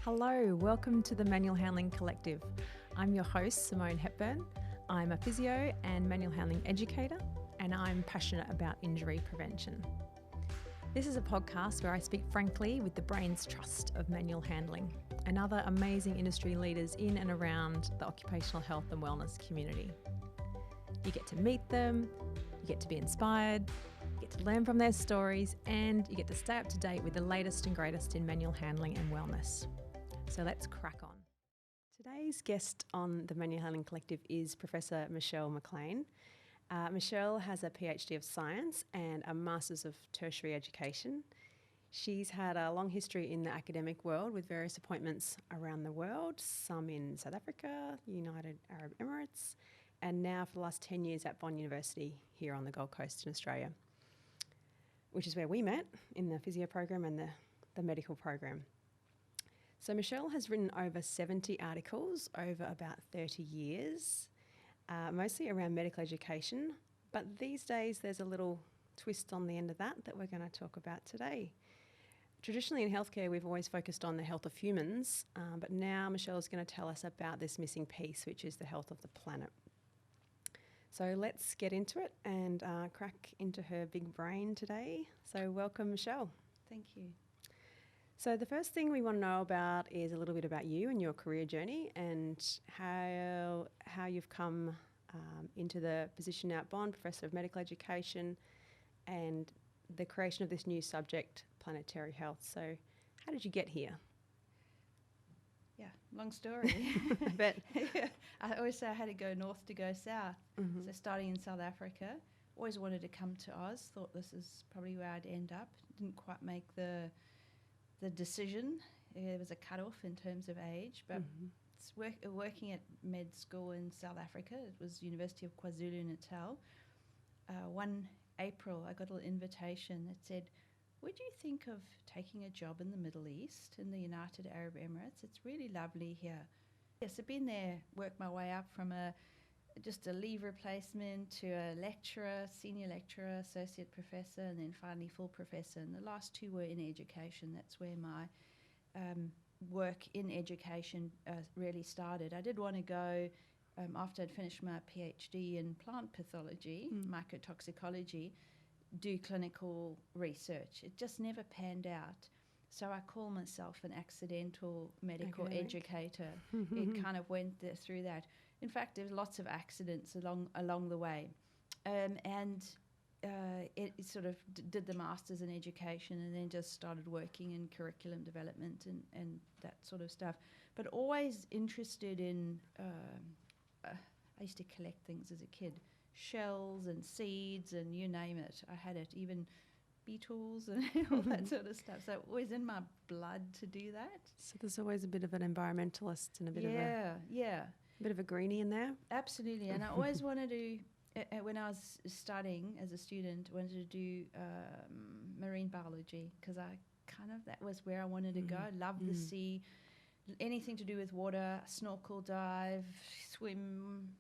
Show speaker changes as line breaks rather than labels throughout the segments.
Hello, welcome to the Manual Handling Collective. I'm your host, Simone Hepburn. I'm a physio and manual handling educator, and I'm passionate about injury prevention. This is a podcast where I speak frankly with the brain's trust of manual handling and other amazing industry leaders in and around the occupational health and wellness community. You get to meet them, you get to be inspired, you get to learn from their stories, and you get to stay up to date with the latest and greatest in manual handling and wellness. So let's crack on. Today's guest on the Manual Handling Collective is Professor McLean. Michelle has a PhD of Science and a Masters of Tertiary Education. She's had a long history in the academic world with various appointments around the world, some in South Africa, United Arab Emirates, and now for the last 10 years at Bond University here on the Gold Coast in Australia, which is where we met in the physio program and the medical program. So Michelle has written over 70 articles over about 30 years, mostly around medical education, but these days there's a little twist on the end of that we're going to talk about today. Traditionally in healthcare we've always focused on the health of humans, but now Michelle's going to tell us about this missing piece, which is the health of the planet. So let's get into it and crack into her big brain today. So welcome, Michelle.
Thank you.
So the first thing we want to know about is a little bit about you and your career journey and how you've come into the position now at Bond, Professor of Medical Education, and the creation of this new subject, Planetary Health. So how did you get here?
Yeah, long story.
But
yeah, I always say I had to go north to go south.
Mm-hmm.
So starting in South Africa, always wanted to come to Oz, thought this is probably where I'd end up. Didn't quite make the decision. There was a cutoff in terms of age, but it's working at med school in South Africa. It was University of KwaZulu-Natal. One April, I got an invitation that said, would you think of taking a job in the Middle East, in the United Arab Emirates? It's really lovely here. Yes, I've been there, worked my way up from just a leave replacement to a lecturer, senior lecturer, associate professor, and then finally full professor. And the last two were in education. That's where my work in education really started. I did want to go, after I'd finished my PhD in plant pathology, microtoxicology, do clinical research. It just never panned out. So I call myself an accidental medical educator. It kind of went through that. In fact, there was lots of accidents along the way. It sort of did the Masters in Education and then just started working in curriculum development and that sort of stuff. But always interested in, I used to collect things as a kid, shells and seeds and you name it. I had it, even beetles and all that sort of stuff. So it was in my blood to do that.
So there's always a bit of an environmentalist and a bit of a greenie in there.
Absolutely. And I always wanted to, when I was studying as a student, wanted to do marine biology because that was where I wanted to go. I loved the sea, anything to do with water, snorkel, dive, swim,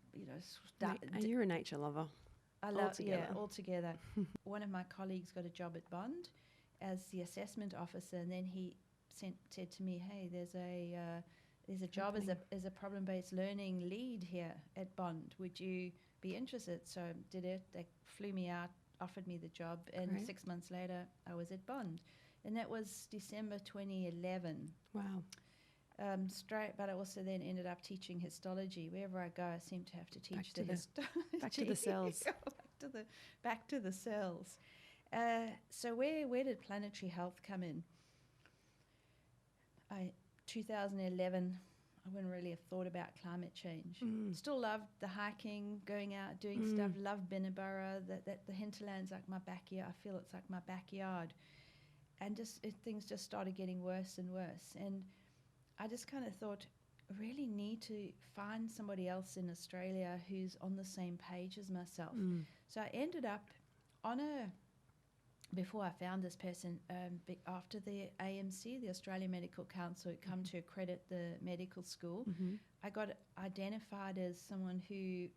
And you're a nature lover.
I love, altogether. One of my colleagues got a job at Bond as the assessment officer, and then he said to me, "Hey, there's a job as a problem-based learning lead here at Bond. Would you be interested?" So I did it. They flew me out, offered me the job, and
Great.
6 months later, I was at Bond, and that was December 2011.
Wow.
But I also then ended up teaching histology. Wherever I go, I seem to have to teach histology.
Back to the cells.
back to the cells. So where did Planetary Health come in? 2011, I wouldn't really have thought about climate change. Still loved the hiking, going out, doing stuff. Loved Binnabara. The hinterland's like my backyard. I feel it's like my backyard. And things just started getting worse and worse. And I just kind of thought, I really need to find somebody else in Australia who's on the same page as myself. So I ended up before I found this person, after the AMC, the Australian Medical Council, had come to accredit the medical school, I got identified as someone who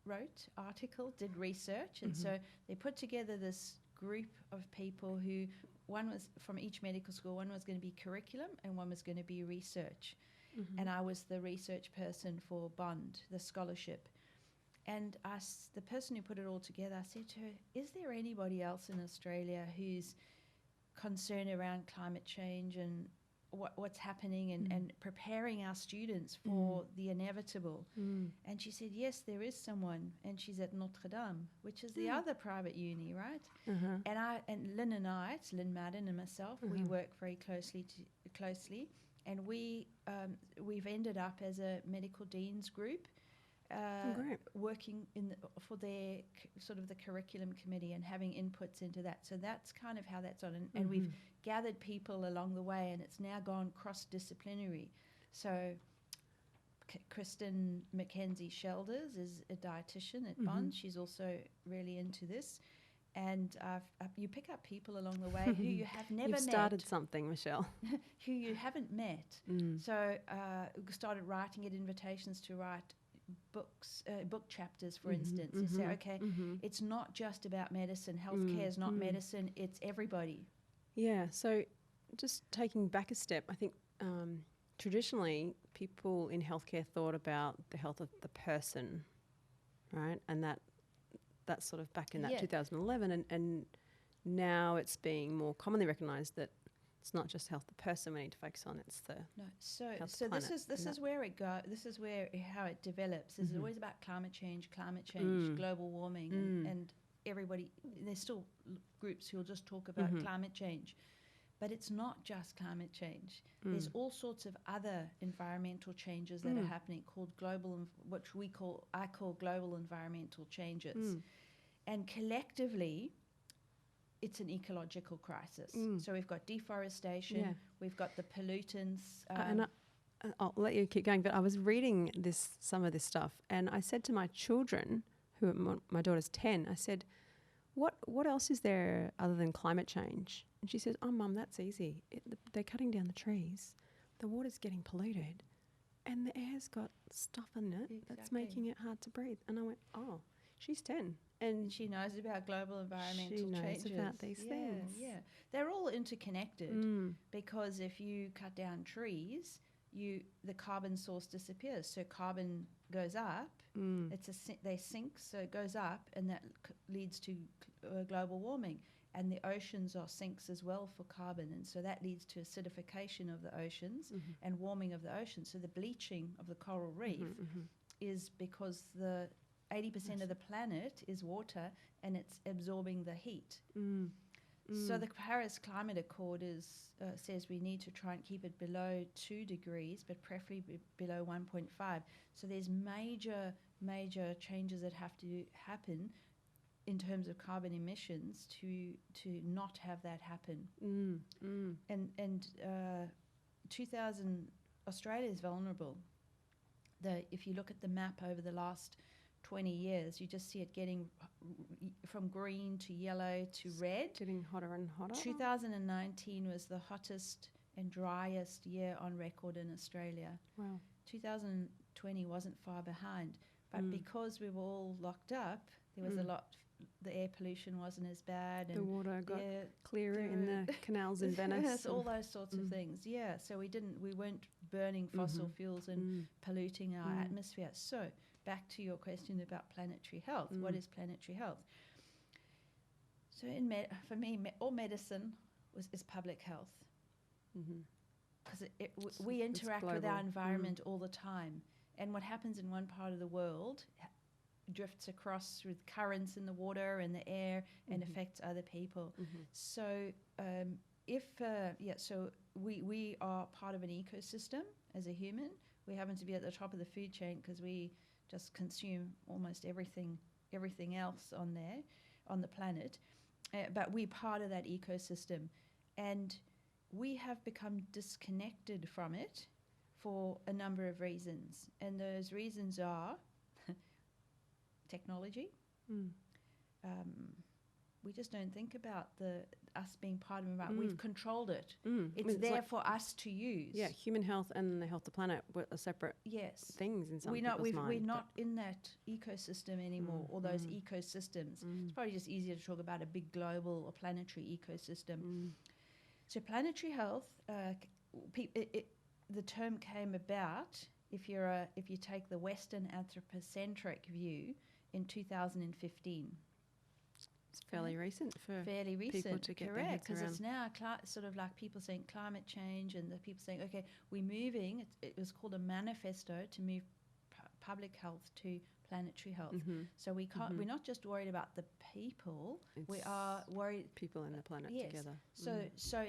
wrote articles, did research, and so they put together this group of people who one was from each medical school. One was going to be curriculum, and one was going to be research. And I was the research person for Bond, the scholarship. And the person who put it all together, I said to her, is there anybody else in Australia who's concerned around climate change and what's happening and preparing our students for the inevitable? And she said, yes, there is someone, and she's at Notre Dame, which is the other private uni, right? And Lynn and I, it's Lynn Madden and myself, we work very closely, and we've ended up as a medical deans group, working for their sort of the curriculum committee and having inputs into that. So that's kind of how that's on. And we've gathered people along the way, and it's now gone cross-disciplinary. So Kristen Mackenzie Shelders is a dietitian at Bond. She's also really into this. And you pick up people along the way who you have never met.
You've started something, Michelle.
Who you haven't met. So started writing at invitations to write books, book chapters, for instance. You say, okay, it's not just about medicine. Healthcare is not medicine. It's everybody.
Yeah. So just taking back a step, I think traditionally people in healthcare thought about the health of the person, right? And that's sort of back in that 2011, and now it's being more commonly recognised that it's not just health the person we need to focus on, it's the health
so
planet.
this is where it goes. This is where how it develops. It's always about climate change, global warming, and everybody. There's still groups who'll just talk about climate change, but it's not just climate change. There's all sorts of other environmental changes that are happening called I call global environmental changes, and collectively, it's an ecological crisis. So we've got deforestation, we've got the pollutants.
And I'll let you keep going, but I was reading some of this stuff, and I said to my children, my daughter's 10, I said, what else is there other than climate change? And she says, oh, Mum, that's easy. They're cutting down the trees. The water's getting polluted, and the air's got stuff in it that's making it hard to breathe. And I went, oh, she's 10.
And she knows about global environmental changes.
She knows about these things.
Yeah, they're all interconnected because if you cut down trees, the carbon source disappears. So carbon goes up. They sink, so it goes up, and that leads to global warming. And the oceans are sinks as well for carbon, and so that leads to acidification of the oceans and warming of the oceans. So the bleaching of the coral reef is because the 80% of the planet is water, and it's absorbing the heat. So the Paris Climate Accord says we need to try and keep it below 2 degrees, but preferably below 1.5. So there's major changes that have to happen in terms of carbon emissions to not have that happen. And 2000, Australia is vulnerable. If you look at the map over the last 20 years, you just see it getting from green to yellow to red.
Getting hotter and hotter.
2019 was the hottest and driest year on record in Australia.
Wow.
2020 wasn't far behind. But because we were all locked up, there was a lot, the air pollution wasn't as bad. And
the water got clearer in the canals in Venice.
Yes, all those sorts of things. Yeah, so we weren't burning fossil fuels and polluting our atmosphere. So back to your question about planetary health. What is planetary health? So for me, all medicine is public health. Because we interact with our environment all the time. And what happens in one part of the world drifts across through the currents in the water and the air and affects other people. So so we are part of an ecosystem as a human. We happen to be at the top of the food chain because we just consume almost everything else on the planet. But we're part of that ecosystem. And we have become disconnected from it for a number of reasons. And those reasons are technology. We just don't think about us being part of it. We've controlled it. It's there for us to use.
Yeah, human health and the health of the planet are separate things in some people's mind.
We're not in that ecosystem anymore, or those ecosystems. It's probably just easier to talk about a big global or planetary ecosystem. So planetary health, the term came about if you take the Western anthropocentric view in 2015.
It's fairly recent for
fairly recent,
people to get
correct?
their heads
Because it's
around.
now sort of like people saying climate change, and the people saying, okay, we're moving. It was called a manifesto to move public health to planetary health.
Mm-hmm.
So we can't. We're not just worried about the people. We
It's
are worried.
people and the planet
Yes.
together.
So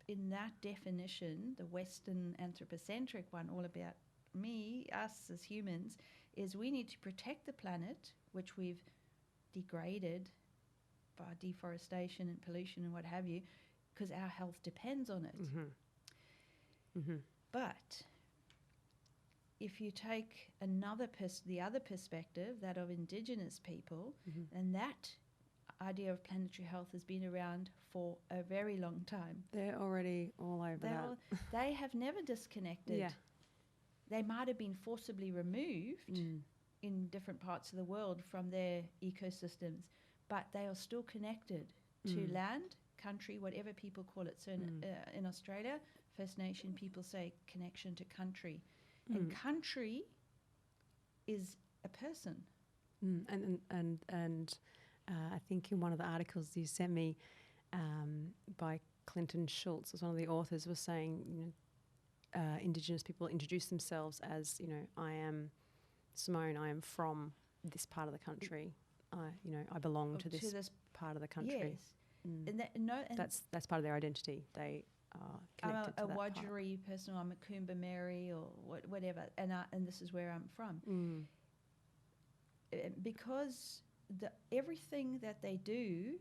in that definition, the Western anthropocentric one, all about me, us as humans, is we need to protect the planet, which we've degraded by deforestation and pollution and what have you, because our health depends on it.
Mm-hmm. Mm-hmm.
But if you take the other perspective, that of Indigenous people,
Mm-hmm.
then that idea of planetary health has been around for a very long time.
They're already all over that.
They have never disconnected.
Yeah.
They might have been forcibly removed in different parts of the world from their ecosystems, but they are still connected to land, country, whatever people call it. So in Australia, First Nation people say connection to country. And country is a person.
And I think in one of the articles you sent me by Clinton Schultz, as one of the authors, was saying, Indigenous people introduce themselves as, I am Simone, I am from this part of the country. I belong to this part of the country.
Yes. And
that's part of their identity. They are connected to
I'm a
that part.
Wodjiri person, or I'm a Coomba Mary, or whatever, and this is where I'm from. Because everything that they do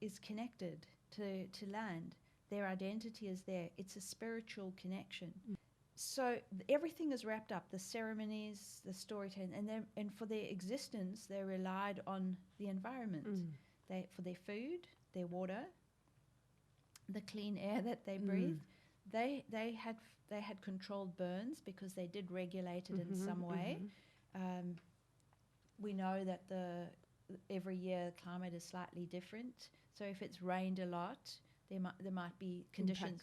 is connected to land. Their identity is there. It's a spiritual connection. So everything is wrapped up, the ceremonies, the storytelling, and for their existence, they relied on the environment. For their food, their water, the clean air that they breathed. They had controlled burns because they did regulate it in some way. We know that every year the climate is slightly different. So if it's rained a lot, there might be conditions.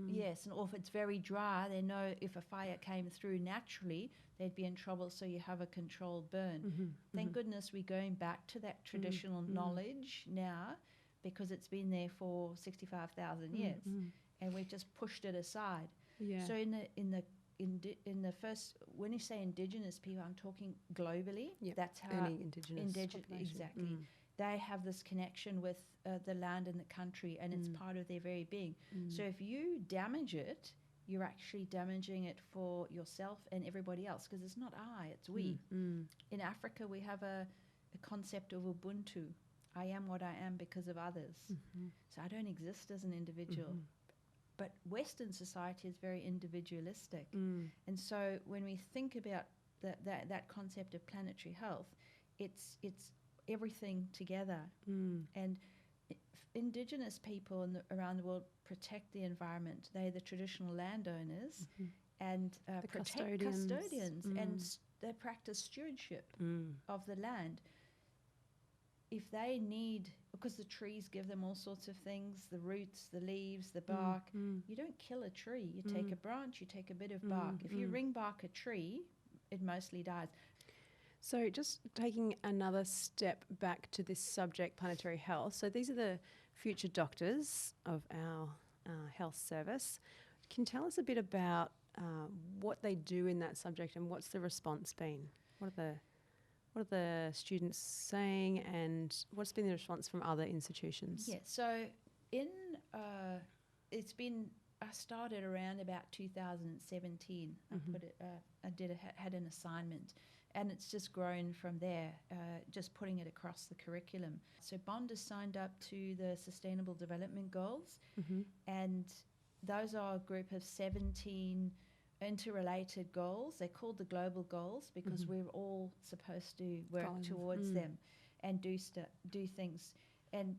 Yes, and or if it's very dry, they know if a fire came through naturally, they'd be in trouble. So you have a controlled burn. Thank goodness we're going back to that traditional knowledge now, because it's been there for 65,000 years, and we've just pushed it aside.
Yeah.
So in the first, when you say Indigenous people, I'm talking globally.
Yep.
That's how
Any Indigenous population.
exactly. They have this connection with the land and the country, and it's part of their very being. So if you damage it, you're actually damaging it for yourself and everybody else, because it's not I, it's we. In Africa, we have a concept of Ubuntu. I am what I am because of others. So I don't exist as an individual. But Western society is very individualistic. And so when we think about that concept of planetary health, it's everything together. And Indigenous people around the world protect the environment. They're the traditional landowners and protect custodians, and they practice stewardship of the land. If they need, because the trees give them all sorts of things, the roots, the leaves, the bark, you don't kill a tree. You take a branch, you take a bit of bark. If you ring bark a tree, it mostly dies.
So just taking another step back to this subject, planetary health. So these are the future doctors of our health service. Can you tell us a bit about what they do in that subject, and what's the response been? What are the students saying, and what's been the response from other institutions?
Yeah, so it's been, I started around about 2017. Had an assignment, and it's just grown from there, just putting it across the curriculum. So Bond has signed up to the Sustainable Development Goals, and those are a group of 17 interrelated goals. They're called the global goals because we're all supposed to work towards them and do things. And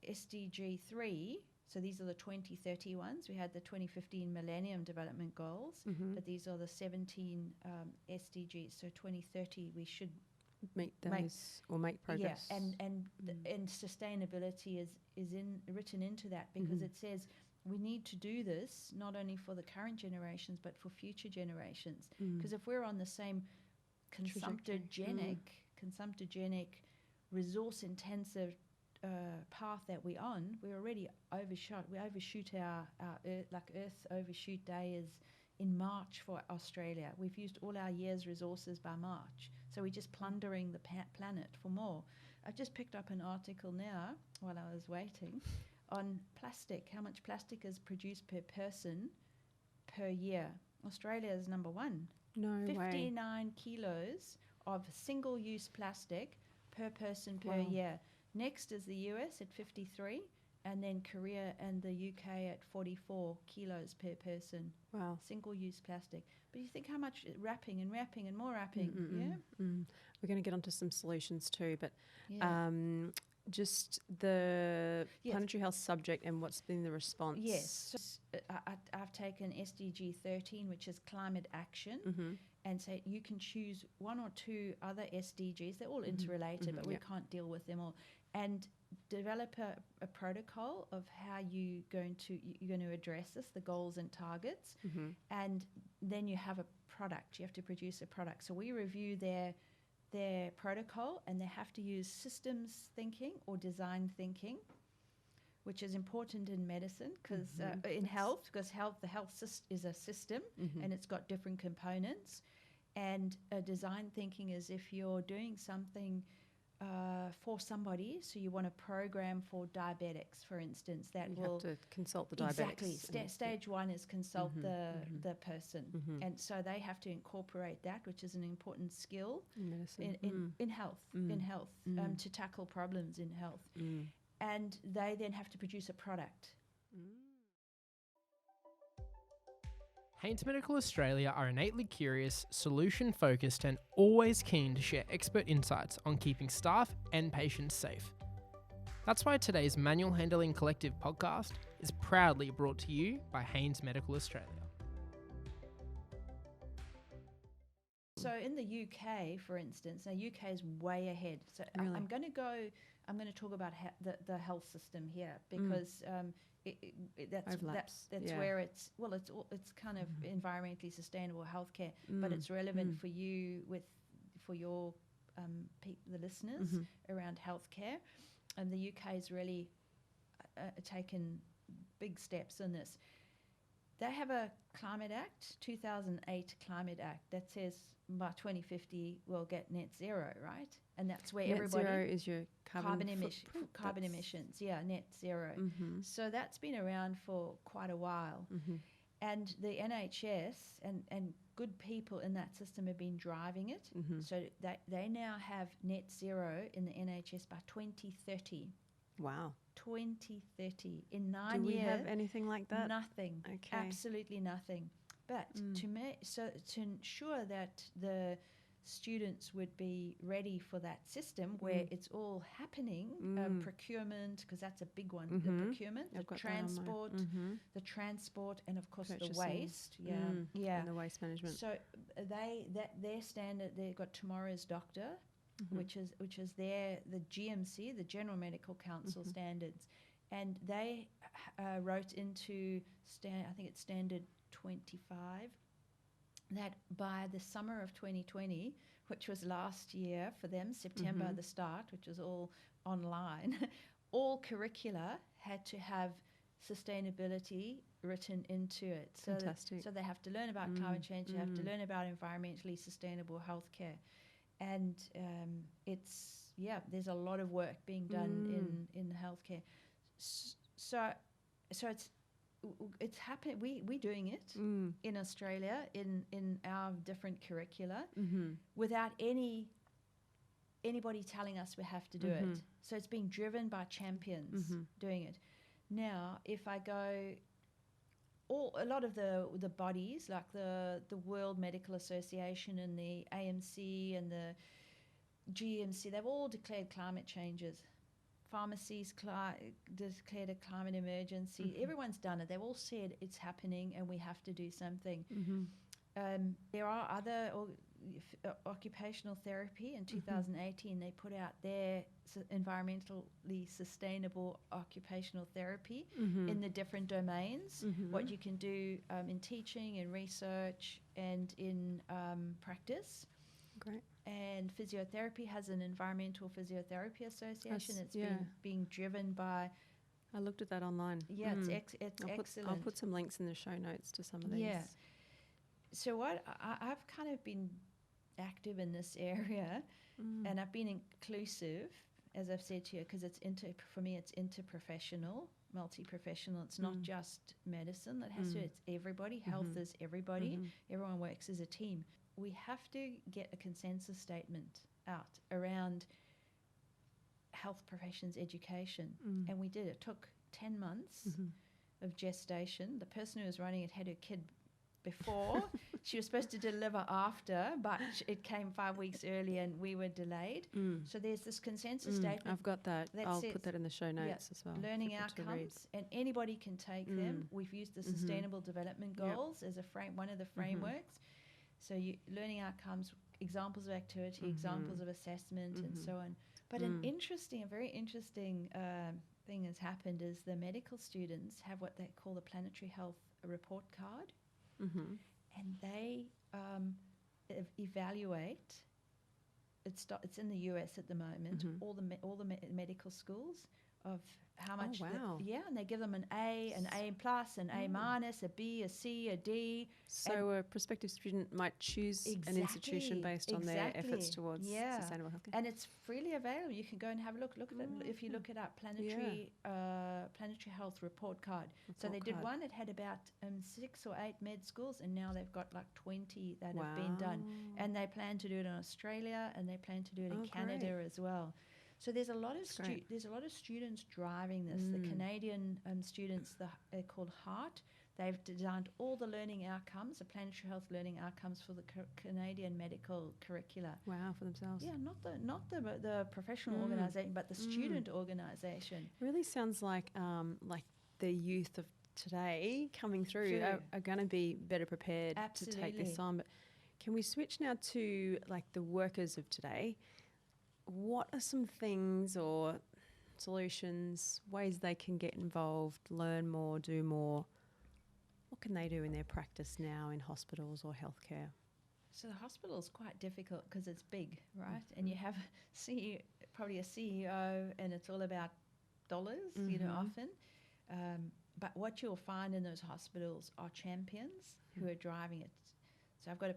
SDG 3, so these are the 2030 ones. We had the 2015 Millennium Development Goals, but these are the 17 SDGs. So 2030, we should
meet those or make progress.
Yeah, and sustainability is written into that, because it says we need to do this not only for the current generations but for future generations. Because if we're on the same consumptogenic, resource-intensive path that we're on, we already overshot. We overshoot our Earth overshoot day is in March for Australia. We've used all our year's resources by March. So we're just plundering the planet for more. I've just picked up an article now while I was waiting on plastic, how much plastic is produced per person per year. Australia is number one.
No way.
59 kilos of single-use plastic per person per year. Next is the US at 53, and then Korea and the UK at 44 kilos per person.
Wow.
Single-use plastic. But you think how much wrapping and more wrapping,
We're going to get onto some solutions too, but just the Planetary Health subject and what's been the response.
Yes. So, I've taken SDG 13, which is climate action, and say you can choose one or two other SDGs. They're all interrelated, but we can't deal with them all. And develop a protocol of how you're going to address this, the goals and targets, and then you have a product. You have to produce a product. So we review their protocol, and they have to use systems thinking or design thinking, which is important in medicine because in health, because the health is a system and it's got different components. And design thinking is if you're doing something for somebody, so you want a program for diabetics, for instance, that
you
will
have to consult the diabetics.
Exactly. Stage one is consult the person, and so they have to incorporate that, which is an important skill
in medicine,
in health, to tackle problems in health, and they then have to produce a product.
Haynes Medical Australia are innately curious, solution-focused and always keen to share expert insights on keeping staff and patients safe. That's why today's Manual Handling Collective podcast is proudly brought to you by Haynes Medical Australia.
So in the UK, for instance, now UK is way ahead. So
really?
I'm going to talk about the health system here because that's where it's kind of environmentally sustainable healthcare, but it's relevant for you for your the listeners around healthcare, and the UK has really taken big steps in this. They have a Climate Act, 2008 Climate Act, that says by 2050 we'll get net zero, right? And that's where
net zero is your carbon
emissions, net zero. So that's been around for quite a while. And the NHS and good people in that system have been driving it. So they now have net zero in the NHS by 2030.
Wow.
2030. In 9 years.
Do we have anything like that?
Nothing. Okay. Absolutely nothing. But to ensure that the students would be ready for that system where it's all happening, procurement, because that's a big one, the procurement, the transport, and of course purchasing. The waste.
And the waste management.
So their standard, they've got tomorrow's doctor, which is the GMC, the General Medical Council standards, and they wrote into I think it's standard 25, that by the summer of 2020, which was last year for them, September the start, which was all online, all curricula had to have sustainability written into it.
Fantastic.
So they have to learn about climate change, they have to learn about environmentally sustainable healthcare. And there's a lot of work being done in healthcare. So it's happening. We're doing it in Australia in our different curricula without anybody telling us we have to do it. So it's being driven by champions doing it. Now, if I go, a lot of the bodies like the World Medical Association and the AMC and the GMC, they've all declared climate changes. Pharmacies declared a climate emergency. Everyone's done it. They've all said it's happening and we have to do something. There are other occupational therapy. In 2018, they put out their environmentally sustainable occupational therapy in the different domains, what you can do in teaching, in research, and in
Great.
practice. And physiotherapy has an Environmental Physiotherapy Association. It's being driven by...
I looked at that online.
Yeah, it's excellent.
I'll put some links in the show notes to some of these.
Yeah. So I've kind of been active in this area, and I've been inclusive, as I've said to you, because for me it's interprofessional, multi-professional. It's not just medicine that has to. It's everybody. Health is everybody. Everyone works as a team. We have to get a consensus statement out around health professions education, and we did. It took 10 months of gestation. The person who was running it had her kid before. She was supposed to deliver after, but it came 5 weeks early and we were delayed. So there's this consensus statement.
I've got that. I'll put that in the show notes as well.
Learning outcomes, and anybody can take them. We've used the Sustainable Development Goals as one of the frameworks. So learning outcomes, examples of activity, examples of assessment, and so on. But a very interesting thing has happened is the medical students have what they call the Planetary Health report card, and they evaluate. It's in the US at the moment. All the medical schools of how much. And they give them an A, an A plus, an A minus, a B, a C, a D.
So a prospective student might choose an institution based on their efforts towards sustainable healthcare.
And it's freely available. You can go and have a look. Look at it if you look it up. Planetary Health report card. So they did one. It had about 6 or 8 med schools, and now they've got like 20 that have been done. And they plan to do it in Australia, and they plan to do it in Canada as well. So there's a lot of students driving this. The Canadian students, they're called HEART. They've designed all the learning outcomes, the Planetary Health learning outcomes for the Canadian medical curricula.
Wow, for themselves.
Yeah, not the professional organisation, but the student organisation.
Really sounds like the youth of today coming through are going to be better prepared to take this on. But can we switch now to like the workers of today? What are some things or solutions, ways they can get involved, learn more, do more? What can they do in their practice now in hospitals or healthcare?
So the hospital is quite difficult because it's big, right? And you have probably a CEO, and it's all about dollars, often. But what you'll find in those hospitals are champions who are driving it. So I've got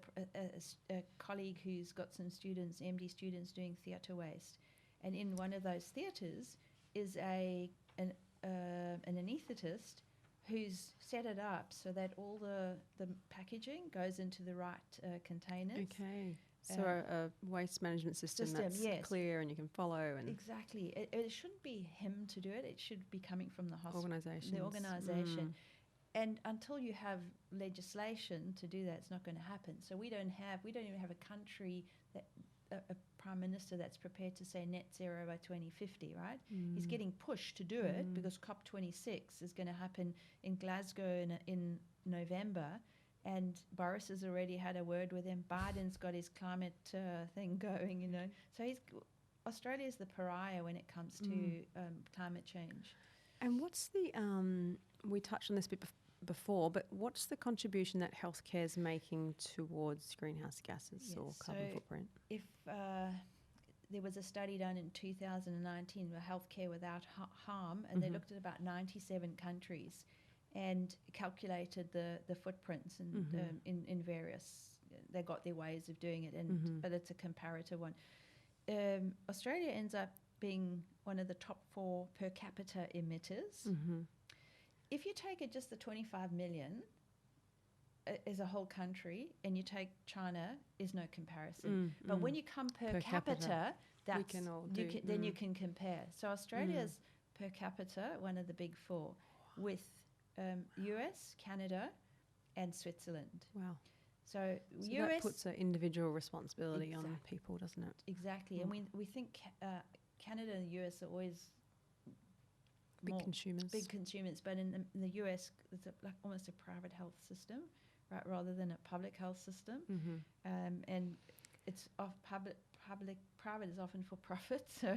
a colleague who's got some students, MD students, doing theatre waste, and in one of those theatres is an anaesthetist who's set it up so that all the packaging goes into the right containers.
Okay. So a waste management system that's clear and you can follow. And
exactly. It shouldn't be him to do it. It should be coming from the
organisation.
The organisation. And until you have legislation to do that, it's not going to happen. So we don't even have a country that a prime minister that's prepared to say net zero by 2050, right? He's getting pushed to do it because COP26 is going to happen in Glasgow in November, and Boris has already had a word with him. Biden's got his climate thing going, So Australia's the pariah when it comes to climate change.
And what's the we touched on this bit before, but what's the contribution that healthcare is making towards greenhouse gases or carbon footprint?
If there was a study done in 2019 for healthcare without harm, and they looked at about 97 countries and calculated the footprints and in various. They got their ways of doing it, but it's a comparative one. Australia ends up being one of the top 4 per capita emitters. If you take it just the 25 million as a whole country, and you take China, is no comparison. But when you come per capita, that's then you can compare. So Australia's per capita one of the big 4, with US, Canada, and Switzerland.
Wow.
So
US that puts an individual responsibility on people, doesn't it?
Exactly. And we think Canada and the US are always
big consumers,
but in the US it's like almost a private health system, right, rather than a public health system. And it's private is often for profit, so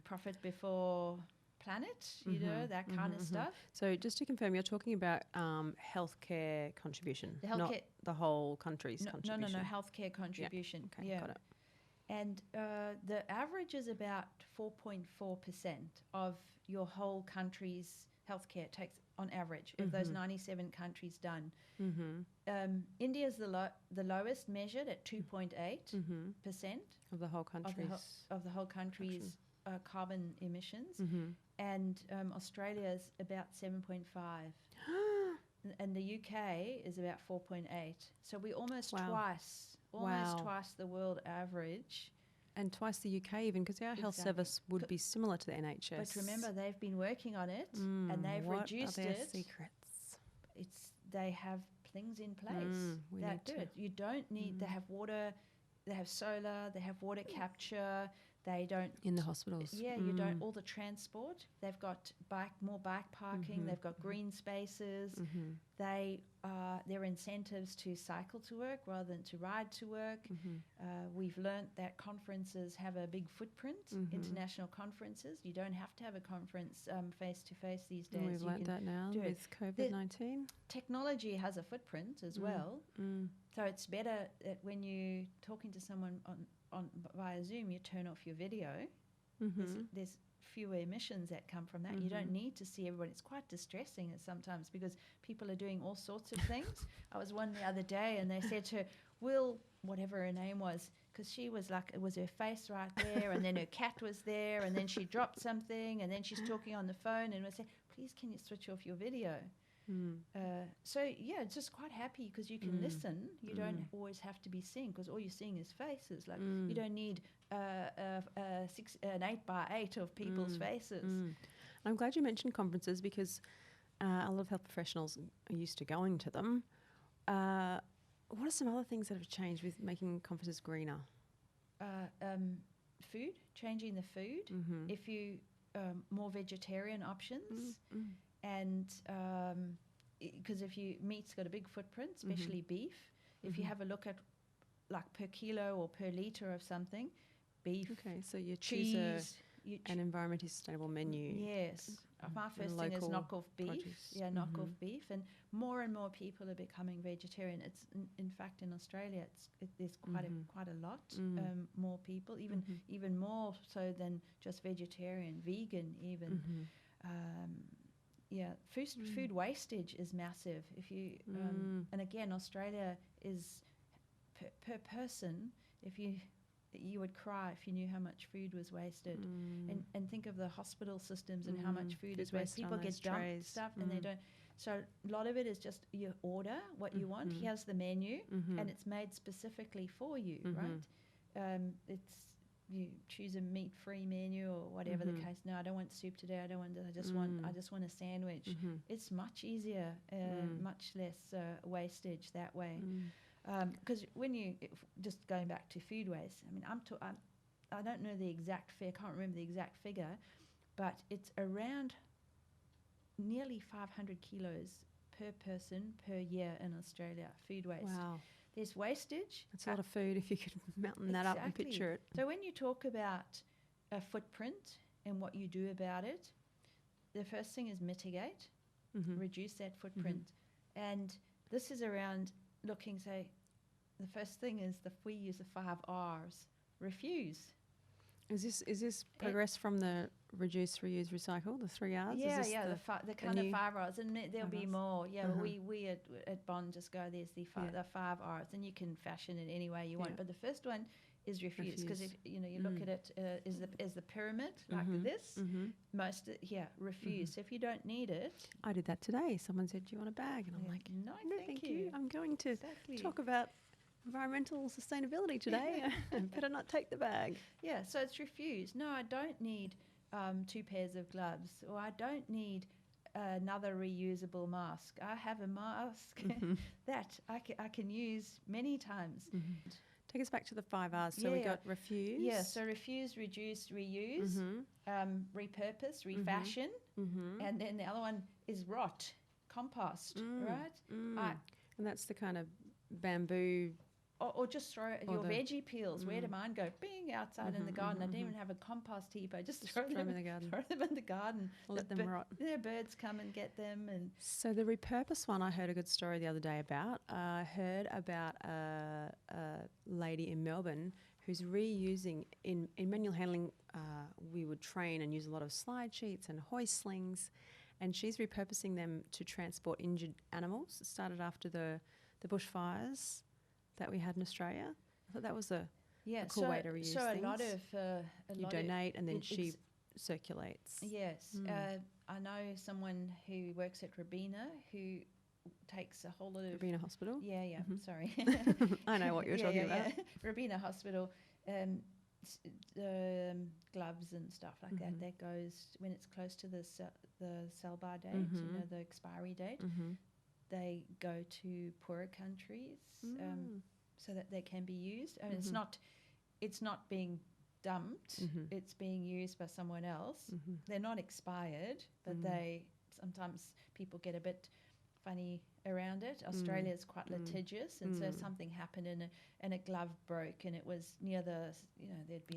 profit before planet, you know, that kind of stuff.
So just to confirm, you're talking about healthcare contribution, not the whole country's contribution.
No, healthcare contribution.
Yeah. Okay, got it.
And the average is about 4.4% of your whole country's healthcare takes on average of those 97 countries done. India's the lowest, measured at 2.8%
of the whole country's
of the whole country's carbon emissions, and Australia's about 7.5. And the UK is about 4.8. So we're almost twice the world average.
And twice the UK even, because our health service would be similar to the NHS.
But remember, they've been working on it and they've reduced
it. What are their
it.
secrets?
They have things in place that do it. You don't need, they have water, they have solar, they have water capture. They don't
in the hospitals.
Yeah, you don't. All the transport. They've got more bike parking. They've got green spaces. There are incentives to cycle to work rather than to ride to work. We've learnt that conferences have a big footprint. International conferences. You don't have to have a conference face to face these days.
We've learnt that now with COVID-19.
Technology has a footprint as well. So it's better that when you're talking to someone on via Zoom, you turn off your video. There's fewer emissions that come from that. You don't need to see everybody. It's quite distressing sometimes because people are doing all sorts of things. I was one the other day and they said to her, Will, whatever her name was, because she was like, it was her face right there, and then her cat was there, and then she dropped something, and then she's talking on the phone, and we said, please can you switch off your video? So yeah, just quite happy because you can listen. You don't always have to be seeing, because all you're seeing is faces. Like you don't need an 8x8 of people's faces.
I'm glad you mentioned conferences because a lot of health professionals are used to going to them. What are some other things that have changed with making conferences greener?
Food, changing the food. If you more vegetarian options. And because meat's got a big footprint, especially beef. If you have a look at like per kilo or per litre of something, beef.
Okay, so you choose an environmentally sustainable menu.
Yes. My first thing is knock off beef. Produce. Yeah, knock off beef. And more people are becoming vegetarian. It's in fact in Australia, there's quite a lot more people, even more so than just vegetarian, vegan even. Yeah, food wastage is massive. If you and again, Australia is per person. If you would cry if you knew how much food was wasted, and think of the hospital systems and how much food is wasted. People get dumped stuff and they don't. So a lot of it is just you order what you want. Here's the menu, and it's made specifically for you, right? You choose a meat-free menu or whatever the case. No, I don't want soup today. I don't want. I just want a sandwich. It's much easier, much less wastage that way. Because just going back to food waste. I mean, I don't know the exact figure. I can't remember the exact figure, but it's around nearly 500 kilos per person per year in Australia. Food waste.
Wow.
There's wastage.
That's a lot of food if you could mountain that up and picture it.
So when you talk about a footprint and what you do about it, the first thing is mitigate, reduce that footprint. And this is around looking, say, the first thing is we use the 5 R's. Refuse.
Is this progress from the reduce, reuse, recycle, the 3 R's?
Yeah, the kind of 5 R's, and there'll be more. Yeah, we at Bond just go, there's the 5 R's, and you can fashion it any way you want. But the first one is refuse, because if you look at it as the pyramid like this, refuse. So if you don't need it,
I did that today. Someone said, "Do you want a bag?" And I'm like, "No, thank you. I'm going to talk about environmental sustainability today. Better not take the bag."
Yeah, so it's refuse. No, I don't need 2 pairs of gloves, or I don't need another reusable mask. I have a mask that I can use many times.
Take us back to the 5 R's. So we got refuse.
Yeah, so refuse, reduce, reuse, repurpose, refashion, and then the other one is rot, compost, right?
And that's the kind of bamboo.
Or just throw your veggie peels. Where do mine go? Bing, outside in the garden. I didn't even have a compost heap. I just throw them in the garden. Throw them in the garden.
Let them rot.
Yeah, birds come and get them. And
so the repurpose one, I heard a good story the other day about. I heard about a lady in Melbourne who's reusing, in manual handling, we would train and use a lot of slide sheets and hoist slings, and she's repurposing them to transport injured animals. It started after the bushfires that we had in Australia. I thought that was a cool way to reuse things.
So a lot
you donate and then she circulates.
Yes. I know someone who works at Robina who takes a whole lot of...
Robina Hospital?
Yeah, sorry.
I know what you're talking about.
Yeah. Robina Hospital, gloves and stuff like that goes, when it's close to the sell-by date, the expiry date, they go to poorer countries so that they can be used. I mean, it's not being dumped, it's being used by someone else. They're not expired, but they sometimes people get a bit funny around it. Australia is quite litigious, and so something happened and a glove broke, and it was near the, there'd be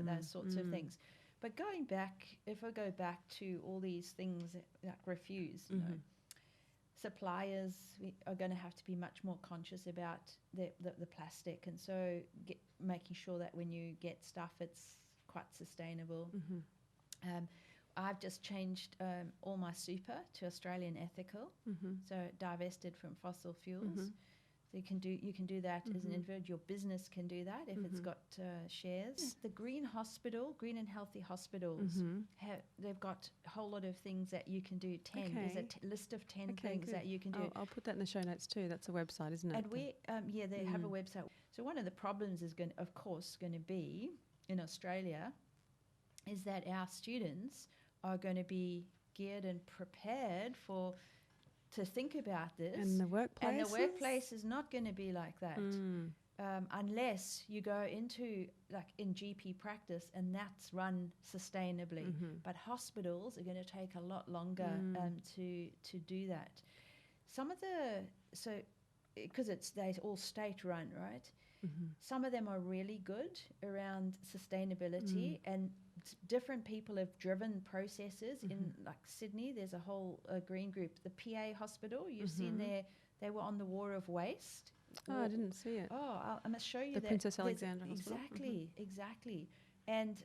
those sorts of things. But going back, if I go back to all these things like refuse, suppliers are going to have to be much more conscious about the plastic, and so making sure that when you get stuff, it's quite sustainable. I've just changed all my super to Australian ethical, so divested from fossil fuels. So you can do that as an individual. Your business can do that if it's got shares. The green and healthy hospitals they've got a whole lot of things that you can do. There's a list of 10 things that you can do.
I'll put that in the show notes too. That's a website, isn't it?
And they have a website. So one of the problems is going to be in Australia is that our students are going to be geared and prepared to think about this.
And the workplace
is not going to be like that unless you go into, like in GP practice, and that's run sustainably. But hospitals are going to take a lot longer to do that. Because they're all state run, right? Some of them are really good around sustainability, and different people have driven processes. In like Sydney, there's a whole green group. The PA hospital, you've seen they were on the War of Waste.
Oh, I didn't see it.
Oh, I must show you
the Princess Alexandra Hospital.
Exactly. And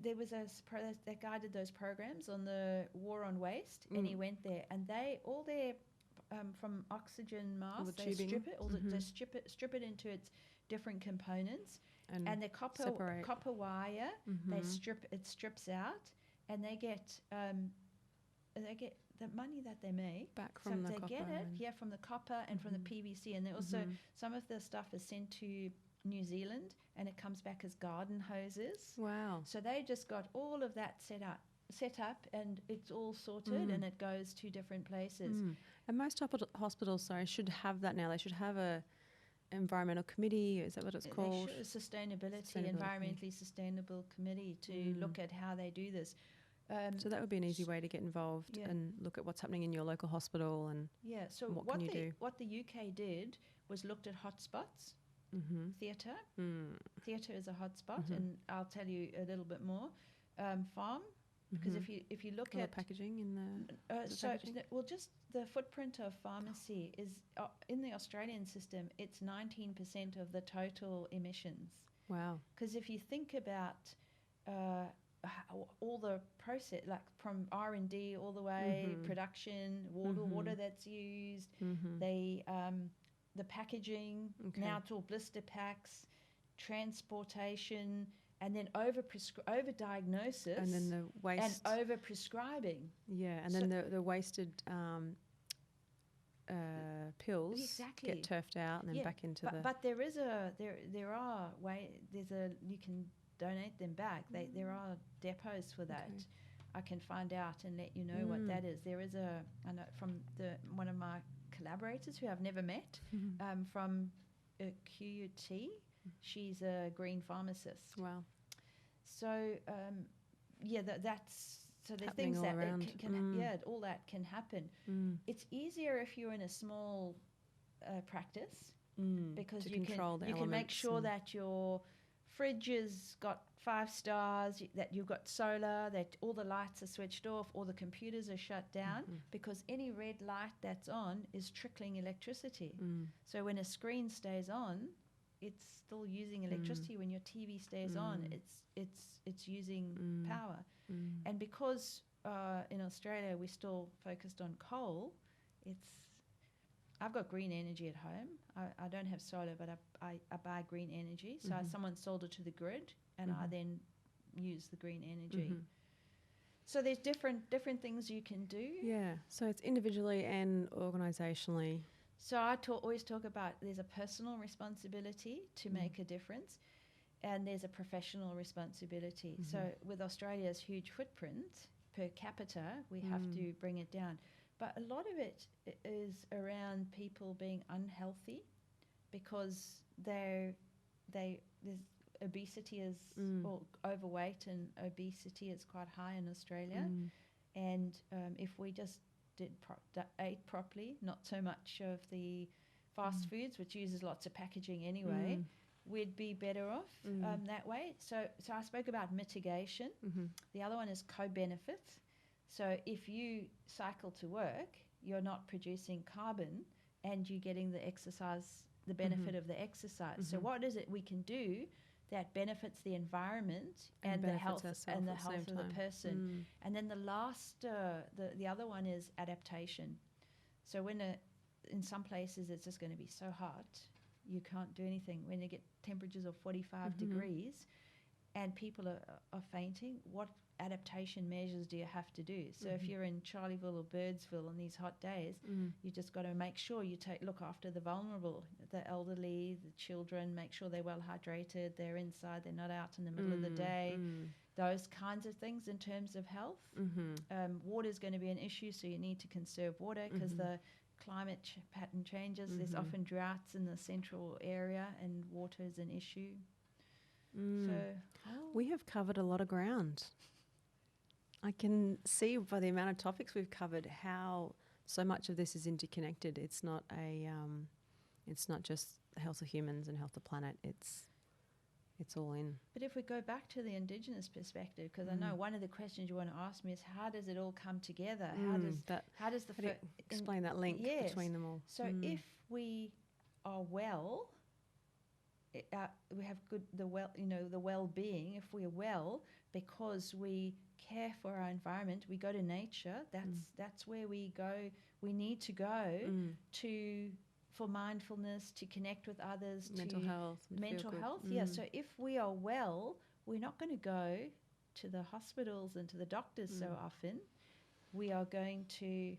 there was they guided those programs on the War on Waste, and he went there, and all their from oxygen masks, they strip it, strip it into its different components, and the copper wire, it strips out, and they get the money that they make
back from the copper.
From the copper and from the PVC, and they also some of the stuff is sent to New Zealand, and it comes back as garden hoses.
Wow!
So they just got all of that set up, and it's all sorted, and it goes to different places.
And most hospitals, should have that now. They should have a environmental committee. Is that what it's called?
Sustainability, environmentally sustainable committee to look at how they do this.
So that would be an easy way to get involved and look at what's happening in your local hospital and
so
what can you do.
What the UK did was looked at hotspots. Theatre. Theatre is a hotspot, and I'll tell you a little bit more. Farm. Because if you look at
packaging in the
just the footprint of pharmacy is in the Australian system, it's 19% of the total emissions.
Wow! Because
if you think about all the process, like from R&D all the way, production, water that's used, the packaging, now it's all blister packs, transportation. And then over-diagnosis.
And then the waste.
And over-prescribing.
Yeah, and then the wasted pills get turfed out and then back into the...
But there are you can donate them back. There are depots for that. Okay. I can find out and let you know what that is. There is I know from one of my collaborators who I've never met, from QUT. She's a green pharmacist.
Wow.
So, that's... So there's
happening
things
all
that
around.
all that can happen. It's easier if you're in a small practice because
to
you
control the
can make
elements
sure
and-
that your fridge has got 5 stars, that you've got solar, that all the lights are switched off, all the computers are shut down, because any red light that's on is trickling electricity. So when a screen stays on, it's still using electricity. When your TV stays on, it's using power. And because in Australia we're still focused on coal, I've got green energy at home. I don't have solar, but I buy green energy. So someone sold it to the grid, and I then use the green energy. So there's different things you can do.
Yeah. So it's individually and organisationally.
So I always talk about there's a personal responsibility to make a difference, and there's a professional responsibility. So with Australia's huge footprint per capita, we have to bring it down. But a lot of it is around people being unhealthy because there's obesity is or overweight, and obesity is quite high in Australia. And if we just ate properly, not so much of the fast foods, which uses lots of packaging anyway, we'd be better off that way. So I spoke about mitigation. The other one is co-benefits. So if you cycle to work, you're not producing carbon, and you're getting the exercise, the benefit of the exercise. So what is it we can do that benefits the environment and the health of the person? And then the last, the other one is adaptation. So when in some places it's just going to be so hot, you can't do anything. When you get temperatures of 45 degrees and people are fainting, what adaptation measures do you have to do? So if you're in Charleville or Birdsville on these hot days, you just got to make sure you look after the vulnerable, the elderly, the children, make sure they're well hydrated, they're inside, they're not out in the middle of the day, those kinds of things in terms of health. Water is going to be an issue, so you need to conserve water because the climate pattern changes. There's often droughts in the central area, and water is an issue. So
we have covered a lot of ground. I can see by the amount of topics we've covered how so much of this is interconnected. It's not just the health of humans and health of the planet. It's all in.
But if we go back to the Indigenous perspective, because I know one of the questions you want to ask me is how does it all come together? How does
explain that link between them all?
So if we are well, we have the well-being. If we're well, because we care for our environment, we go to nature. That's where we go. We need to go for mindfulness, to connect with others,
mental health.
Yeah. So if we are well, we're not going to go to the hospitals and to the doctors so often. We are going to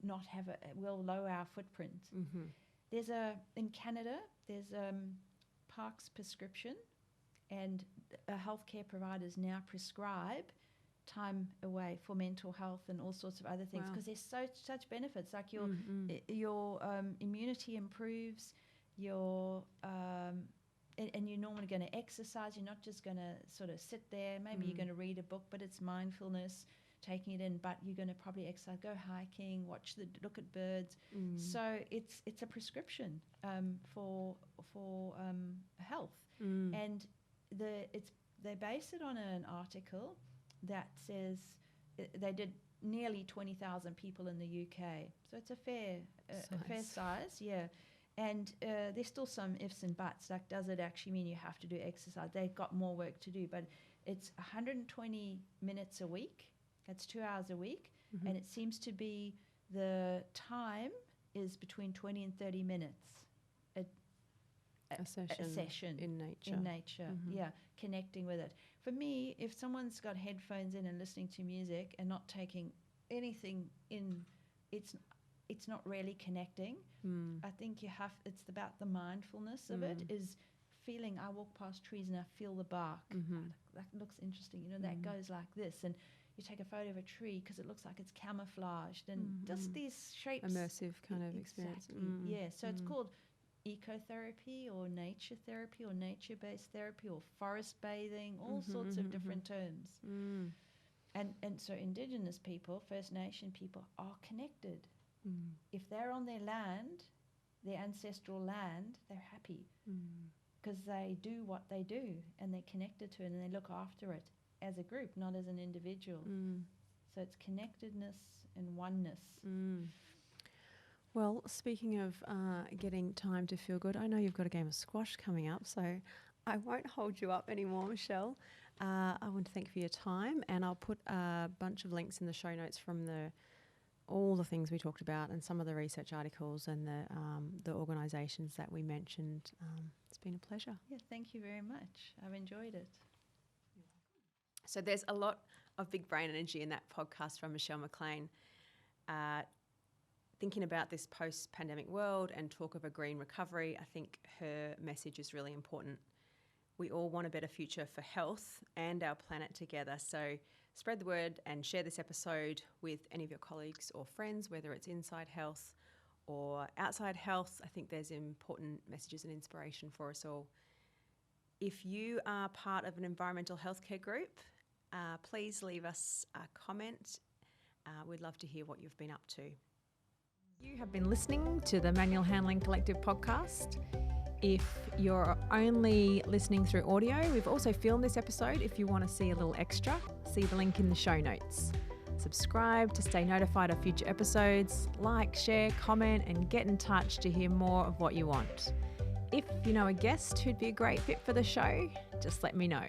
not have we'll lower our footprint. In Canada, there's Park's prescription, and healthcare providers now prescribe time away for mental health and all sorts of other things, because there's such benefits, like your immunity improves, and you're normally going to exercise. You're not just going to sort of sit there. Maybe you're going to read a book, but it's mindfulness, taking it in. But you're going to probably exercise, go hiking, look at birds. So it's a prescription for health, and they base it on an article that says they did nearly 20,000 people in the UK. So it's a fair size, yeah. And there's still some ifs and buts, like does it actually mean you have to do exercise? They've got more work to do, but it's 120 minutes a week. That's 2 hours a week. And it seems to be the time is between 20 and 30 minutes. A session
in nature.
Yeah, connecting with it. For me, if someone's got headphones in and listening to music and not taking anything in, it's not really connecting. I think it's about the mindfulness of it, is feeling. I walk past trees and I feel the bark. That looks interesting. That goes like this, and you take a photo of a tree because it looks like it's camouflaged, and just these shapes.
Immersive kind of experience.
Yeah, so it's called ecotherapy or nature therapy or nature-based therapy or forest bathing, all sorts of different terms. And so Indigenous people, First Nation people are connected. If they're on their land, their ancestral land, they're happy because they do what they do and they're connected to it and they look after it as a group, not as an individual. So it's connectedness and oneness.
Well, speaking of getting time to feel good, I know you've got a game of squash coming up, so I won't hold you up anymore, Michelle. I want to thank you for your time, and I'll put a bunch of links in the show notes from all the things we talked about and some of the research articles and the organisations that we mentioned. It's been a pleasure.
Yeah, thank you very much. I've enjoyed it.
So there's a lot of big brain energy in that podcast from Michelle McLean. Thinking about this post-pandemic world and talk of a green recovery, I think her message is really important. We all want a better future for health and our planet together. So spread the word and share this episode with any of your colleagues or friends, whether it's inside health or outside health. I think there's important messages and inspiration for us all. If you are part of an environmental healthcare group, please leave us a comment. We'd love to hear what you've been up to. You have been listening to the Manual Handling Collective podcast. If you're only listening through audio, we've also filmed this episode. If you want to see a little extra, see the link in the show notes. Subscribe to stay notified of future episodes. Like, share, comment, and get in touch to hear more of what you want. If you know a guest who'd be a great fit for the show, just let me know.